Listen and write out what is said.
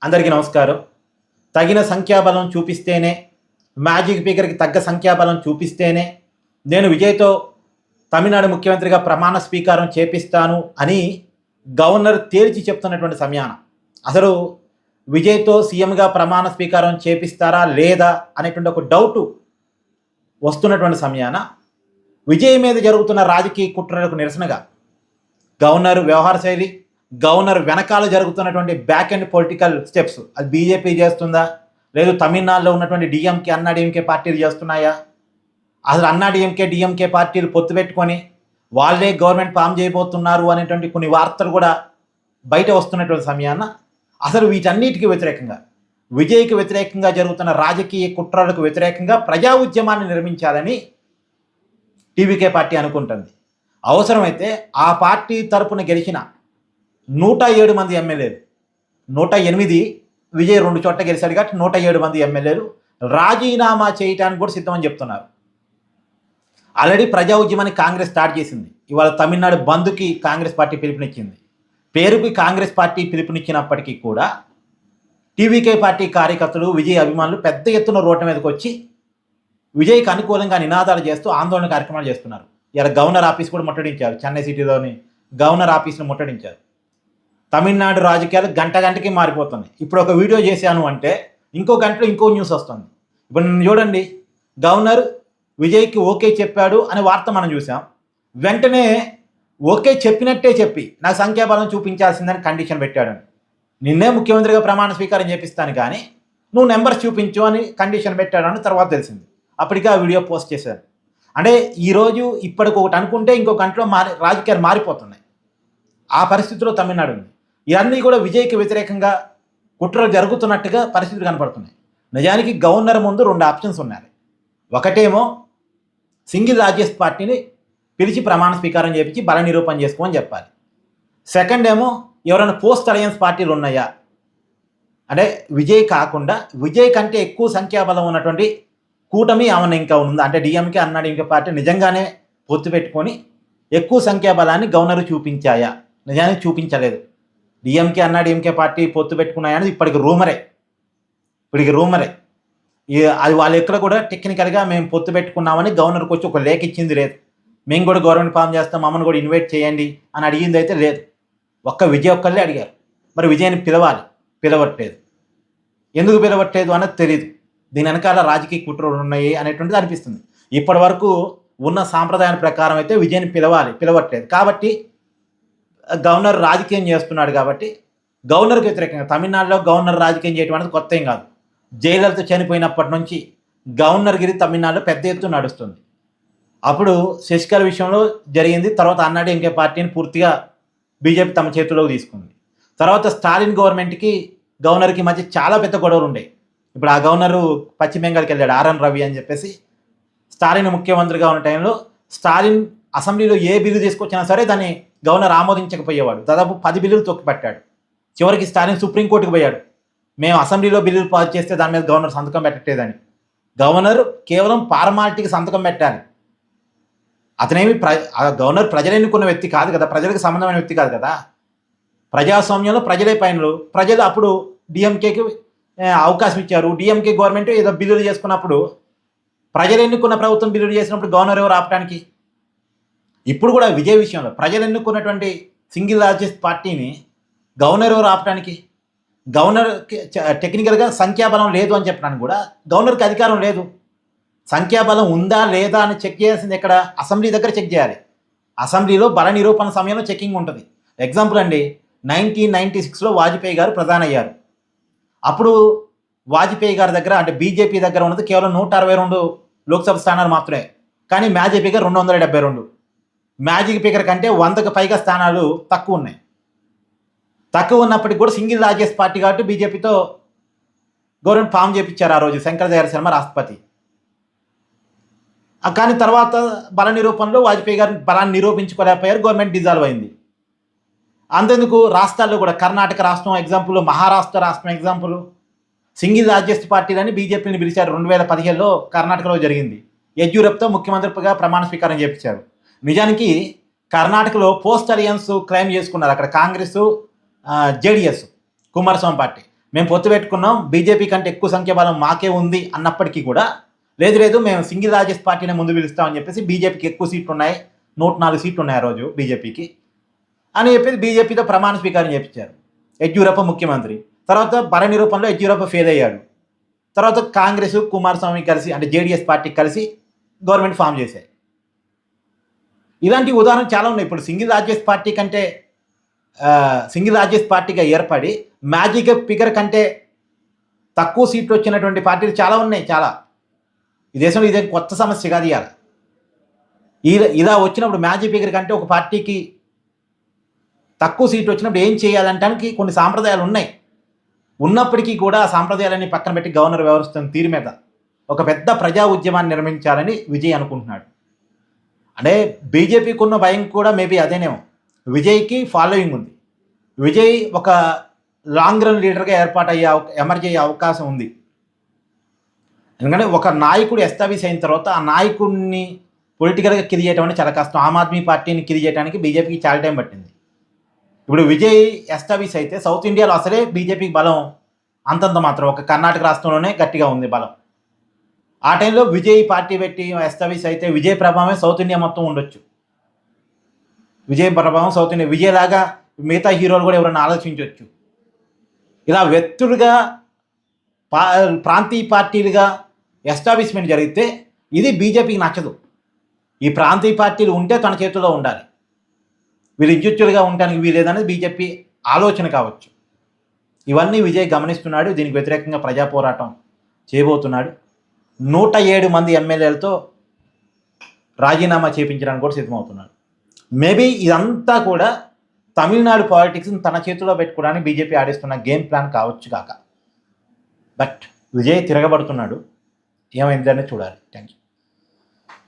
అందరికీ నమస్కారం. తగిన సంఖ్యాబలం చూపిస్తేనే, మ్యాజిక్ ఫిగర్‌కి తగ్గ సంఖ్యాబలం చూపిస్తేనే, నేను విజయ్‌తో తమిళనాడు ముఖ్యమంత్రిగా ప్రమాణ స్వీకారం చేపిస్తాను అని గవర్నర్ తేల్చి చెప్తున్నటువంటి సమయాన, అసలు విజయ్‌తో సీఎంగా ప్రమాణ స్వీకారం చేపిస్తారా? లేదా? అనేటువంటి ఒక డౌటు వస్తున్నటువంటి సమయాన, విజయ్ మీద జరుగుతున్న రాజకీయ కుట్రలకు నిరసనగా గవర్నర్ వ్యవహార శైలి, గవర్నర్ వెనకాల జరుగుతున్నటువంటి బ్యాక్ అండ్ పొలిటికల్ స్టెప్స్, అది బీజేపీ చేస్తుందా? లేదు తమిళనాడులో ఉన్నటువంటి డీఎంకే, అన్నా డీఎంకే పార్టీలు చేస్తున్నాయా? అసలు అన్నా డీఎంకే, డీఎంకే పార్టీలు పొత్తు పెట్టుకొని వాళ్ళే గవర్నమెంట్ ఫామ్ చేయబోతున్నారు అనేటువంటి కొన్ని వార్తలు కూడా బయట వస్తున్నటువంటి సమయాన, అసలు వీటన్నిటికీ వ్యతిరేకంగా, విజయ్కి వ్యతిరేకంగా జరుగుతున్న రాజకీయ కుట్రలకు వ్యతిరేకంగా ప్రజా ఉద్యమాన్ని నిర్మించాలని టీవీకే పార్టీ అనుకుంటుంది. అవసరమైతే ఆ పార్టీ తరపున గెలిచిన 107 మంది ఎమ్మెల్యేలు, 108 విజయ్ 2 చోట్ల గెలిచాడు కాబట్టి 107 మంది ఎమ్మెల్యేలు రాజీనామా చేయడానికి కూడా సిద్ధమని చెప్తున్నారు. ఆల్రెడీ ప్రజా ఉద్యమాన్ని కాంగ్రెస్ స్టార్ట్ చేసింది. ఇవాళ తమిళనాడు బంద్కి కాంగ్రెస్ పార్టీ పిలుపునిచ్చింది. పేరుకి కాంగ్రెస్ పార్టీ పిలుపునిచ్చినప్పటికీ కూడా టీవీకే పార్టీ కార్యకర్తలు, విజయ్ అభిమానులు పెద్ద ఎత్తున రోడ్ల మీదకి వచ్చి విజయ్కి అనుకూలంగా నినాదాలు చేస్తూ ఆందోళన కార్యక్రమాలు చేస్తున్నారు. ఇలా గవర్నర్ ఆఫీస్ కూడా ముట్టడించారు. చెన్నై సిటీలోని గవర్నర్ ఆఫీస్ను ముట్టడించారు. తమిళనాడు రాజకీయాలు గంట గంటకి మారిపోతున్నాయి. ఇప్పుడు ఒక వీడియో చేశాను అంటే ఇంకో గంటలో ఇంకో న్యూస్ వస్తుంది. ఇప్పుడు నేను చూడండి, గవర్నర్ విజయ్కి ఓకే చెప్పాడు అనే వార్త మనం చూసాం. వెంటనే ఓకే చెప్పినట్టే చెప్పి నాకు సంఖ్యాబలం చూపించాల్సిందని కండిషన్ పెట్టాడని. నిన్నే ముఖ్యమంత్రిగా ప్రమాణ స్వీకారం చేపిస్తాను కానీ నువ్వు నెంబర్స్ చూపించు అని కండిషన్ పెట్టాడని తర్వాత తెలిసింది. అప్పటికే ఆ వీడియో పోస్ట్ చేశాను. అంటే ఈరోజు ఇప్పటికి ఒకటి అనుకుంటే ఇంకో గంటలో రాజకీయాలు మారిపోతున్నాయి. ఆ పరిస్థితిలో తమిళనాడు ఉంది. ఇవన్నీ కూడా విజయ్కి వ్యతిరేకంగా కుట్రలు జరుగుతున్నట్టుగా పరిస్థితులు కనపడుతున్నాయి. నిజానికి గవర్నర్ ముందు 2 ఆప్షన్స్ ఉన్నాయి. ఒకటేమో సింగిల్ లార్జెస్ట్ పార్టీని పిలిచి ప్రమాణ స్వీకారం చేపించి బల నిరూపణ చేసుకోమని చెప్పాలి. సెకండ్ ఏమో ఎవరైనా పోస్ట్ అలయన్స్ పార్టీలు ఉన్నాయా, అంటే విజయ్ కాకుండా విజయ్ కంటే ఎక్కువ సంఖ్యాబలం ఉన్నటువంటి కూటమి ఏమన్నా ఇంకా ఉందా, అంటే డిఎంకే, అన్నా డీఎంకే పార్టీ నిజంగానే పొత్తు పెట్టుకొని ఎక్కువ సంఖ్యాబలాన్ని గవర్నర్ చూపించాయా? నిజానికి చూపించలేదు. డిఎంకే, అన్నా డీఎంకే పార్టీ పొత్తు పెట్టుకున్నాయని ఇప్పటికి రూమరే. అది వాళ్ళు ఎక్కడ కూడా టెక్నికల్గా మేము పొత్తు పెట్టుకున్నామని గవర్నర్కి వచ్చి ఒక లేఖ ఇచ్చింది లేదు. మేము కూడా గవర్నమెంట్ ఫామ్ చేస్తాం, మమ్మల్ని కూడా ఇన్వైట్ చేయండి అని అడిగింది అయితే లేదు. ఒక్క విజయ్ ఒక్కళ్ళే అడిగారు. మరి విజయ్ని పిలవట్లేదు. ఎందుకు పిలవట్లేదు అన్నది తెలియదు. దీని వెనకాల రాజకీయ కుట్రలు ఉన్నాయి అనేటువంటిది అనిపిస్తుంది. ఇప్పటి వరకు ఉన్న సాంప్రదాయం ప్రకారం అయితే విజయ్ని పిలవట్లేదు. కాబట్టి గవర్నర్ రాజకీయం చేస్తున్నాడు కాబట్టి గవర్నర్కి వ్యతిరేకంగా తమిళనాడులో గవర్నర్ రాజకీయం చేయడం అనేది కొత్త ఏం కాదు. జయలలిత చనిపోయినప్పటి నుంచి గవర్నర్ గిరి తమిళనాడులో పెద్ద ఎత్తున నడుస్తుంది. అప్పుడు శశికళ విషయంలో జరిగింది. తర్వాత అన్నా డీఎంకే పార్టీని పూర్తిగా బీజేపీ తమ చేతుల్లోకి తీసుకుంది. తర్వాత స్టాలిన్ గవర్నమెంట్కి గవర్నర్కి మధ్య చాలా పెద్ద గొడవలు ఉండేవి. ఇప్పుడు ఆ గవర్నరు పశ్చిమ బెంగాల్కి వెళ్ళాడు, ఆర్ఎన్ రవి అని చెప్పేసి. స్టాలిన్ ముఖ్యమంత్రిగా ఉన్న టైంలో స్టాలిన్ అసెంబ్లీలో ఏ బిల్లు తీసుకొచ్చినా సరే దాన్ని గవర్నర్ ఆమోదించకపోయేవాడు. దాదాపు 10 బిల్లులు తొక్కిపట్టాడు. చివరికి స్టాలిన్ సుప్రీంకోర్టుకు పోయాడు, మేము అసెంబ్లీలో బిల్లులు పాస్ చేస్తే దాని మీద గవర్నర్ సంతకం పెట్టట్లేదని. గవర్నర్ కేవలం ఫార్మాలిటీకి సంతకం పెట్టాలి. అతనేమి గవర్నర్ ప్రజలు ఎన్నుకున్న వ్యక్తి కాదు కదా, ప్రజలకు సంబంధమైన వ్యక్తి కాదు కదా. ప్రజాస్వామ్యంలో ప్రజలే పైనలు. ప్రజలు అప్పుడు డిఎంకేకి అవకాశం ఇచ్చారు. డిఎంకే గవర్నమెంట్ ఏదో బిల్లులు చేసుకున్నప్పుడు, ప్రజలు ఎన్నుకున్న ప్రభుత్వం బిల్లులు చేసినప్పుడు గవర్నర్ ఎవరు ఆపడానికి? ఇప్పుడు కూడా విజయ్ విషయంలో ప్రజలు ఎన్నుకున్నటువంటి సింగిల్ లార్జెస్ట్ పార్టీని గవర్నర్ ఎవరు ఆపడానికి? గవర్నర్కి టెక్నికల్గా సంఖ్యాబలం లేదు అని చెప్పడానికి కూడా గవర్నర్కి అధికారం లేదు. సంఖ్యాబలం ఉందా లేదా అని చెక్ చేయాల్సింది ఎక్కడ? అసెంబ్లీ దగ్గర చెక్ చేయాలి. అసెంబ్లీలో బల నిరూపణ సమయంలో చెకింగ్ ఉంటుంది. ఎగ్జాంపుల్ అండి, 1996లో వాజ్పేయి గారు ప్రధాని అయ్యారు. అప్పుడు వాజ్పేయి గారి దగ్గర, అంటే బీజేపీ దగ్గర ఉన్నది కేవలం 162 లోక్సభ స్థానాలు మాత్రమే. కానీ మ్యాజిక్ ఫిగర్ 272. మ్యాజిక్ ఫిగర్ కంటే 100కు పైగా స్థానాలు తక్కువ ఉన్నాయి. తక్కువ ఉన్నప్పటికీ కూడా సింగిల్ లార్జెస్ట్ పార్టీ కాబట్టి బీజేపీతో గవర్నమెంట్ ఫామ్ చేయించారు ఆ రోజు శంకర్ దయాళ్ శర్మ రాష్ట్రపతి. కానీ తర్వాత బల నిరూపణలో వాజ్పేయి గారు బలాన్ని నిరూపించుకోలేకపోయారు, గవర్నమెంట్ డిజాల్వ్ అయింది. అంతెందుకు, రాష్ట్రాల్లో కూడా కర్ణాటక రాష్ట్రం ఎగ్జాంపుల్, మహారాష్ట్ర రాష్ట్రం ఎగ్జాంపుల్, సింగిల్ లార్జెస్ట్ పార్టీలని బీజేపీని పిలిచారు. 2015లో కర్ణాటకలో జరిగింది. యడ్యూరప్పతో ముఖ్యమంత్రిగా ప్రమాణ స్వీకారం చేయించారు. నిజానికి కర్ణాటకలో పోస్ట్ అలయన్స్ క్లైమ్ చేసుకున్నారు అక్కడ కాంగ్రెస్, జేడీఎస్, కుమారస్వామి పార్టీ. మేము పొత్తు పెట్టుకున్నాం, బీజేపీ కంటే ఎక్కువ సంఖ్యాబలం మాకే ఉంది అన్నప్పటికీ కూడా లేదు మేము సింగిల్ లార్జెస్ట్ పార్టీనే ముందు పిలుస్తామని చెప్పేసి బీజేపీకి ఎక్కువ సీట్లు ఉన్నాయి, 104 సీట్లు ఉన్నాయి ఆ రోజు బీజేపీకి అని చెప్పేసి బీజేపీతో ప్రమాణ స్వీకారం చేపించారు యడ్యూరప్ప ముఖ్యమంత్రి. తర్వాత భరణి రూపంలో యడ్యూరప్ప ఫెయిల్ అయ్యాడు. తర్వాత కాంగ్రెస్ కుమారస్వామి కలిసి అంటే జేడీఎస్ పార్టీ కలిసి గవర్నమెంట్ ఫామ్ చేశాయి. ఇలాంటి ఉదాహరణలు చాలా ఉన్నాయి. ఇప్పుడు సింగిల్ లార్జెస్ట్ పార్టీ కంటే సింగిల్ లార్జెస్ట్ పార్టీగా ఏర్పడి మ్యాజిక్ ఫిగర్ కంటే తక్కువ సీట్లు వచ్చినటువంటి పార్టీలు చాలా ఉన్నాయి. చాలా ఈ దేశంలో ఇదే కొత్త సమస్య కాదు. ఇలా వచ్చినప్పుడు మ్యాజిక్ ఫిగర్ కంటే ఒక పార్టీకి తక్కువ సీట్లు వచ్చినప్పుడు ఏం చేయాలంటానికి కొన్ని సాంప్రదాయాలు ఉన్నాయి. ఉన్నప్పటికీ కూడా ఆ సాంప్రదాయాలన్నీ పక్కన పెట్టి గవర్నర్ వ్యవహరిస్తున్న తీరు మీద ఒక పెద్ద ప్రజా ఉద్యమాన్ని నిర్మించాలని విజయ్ అనుకుంటున్నాడు. అంటే బీజేపీకి ఉన్న భయం కూడా మేబీ అదేనేమో. విజయ్కి ఫాలోయింగ్ ఉంది. విజయ్ ఒక లాంగ్ రన్ లీడర్గా ఎమర్జ్ అయ్యే అవకాశం ఉంది. ఎందుకంటే ఒక నాయకుడు ఎస్టాబ్లిష్ అయిన తర్వాత ఆ నాయకుడిని పొలిటికల్గా కిల్ చేయడం అంటే చాలా కష్టం. ఆమ్ ఆద్మీ పార్టీని కిల్ చేయడానికి బీజేపీకి చాలా టైం పట్టింది. ఇప్పుడు విజయ్ ఎస్టాబ్లిష్ అయితే సౌత్ ఇండియాలో అసలే బీజేపీకి బలం అంతంత మాత్రం, ఒక కర్ణాటక రాష్ట్రంలోనే గట్టిగా ఉంది బలం. ఆ టైంలో విజయ్ పార్టీ పెట్టి ఎస్టాబ్లిష్ అయితే విజయ్ ప్రభావమే సౌత్ ఇండియా మొత్తం ఉండొచ్చు. విజయ్ ప్రభావం సౌత్ ఇండియా, విజయ్ లాగా మిగతా హీరోలు కూడా ఎవరైనా ఆలోచించవచ్చు. ఇలా వ్యక్తులుగా ప్రాంతీయ పార్టీలుగా ఎస్టాబ్లిష్మెంట్ జరిగితే ఇది బీజేపీకి నచ్చదు. ఈ ప్రాంతీయ పార్టీలు ఉంటే తన చేతుల్లో ఉండాలి, వీళ్ళు ఇంచుచ్చులుగా ఉండడానికి వీలేదనేది బీజేపీ ఆలోచన కావచ్చు. ఇవన్నీ విజయ్ గమనిస్తున్నాడు. దీనికి వ్యతిరేకంగా ప్రజా పోరాటం చేయబోతున్నాడు. 107 మంది ఎమ్మెల్యేలతో రాజీనామా చేయించడానికి కూడా సిద్ధమవుతున్నాడు. మేబీ ఇదంతా కూడా తమిళనాడు పాలిటిక్స్ని తన చేతిలో పెట్టుకోవడానికి బీజేపీ ఆడిస్తున్న గేమ్ ప్లాన్ కావచ్చు కాక. బట్ విజయ్ తిరగబడుతున్నాడు. ఏమైందని చూడాలి. Thank you.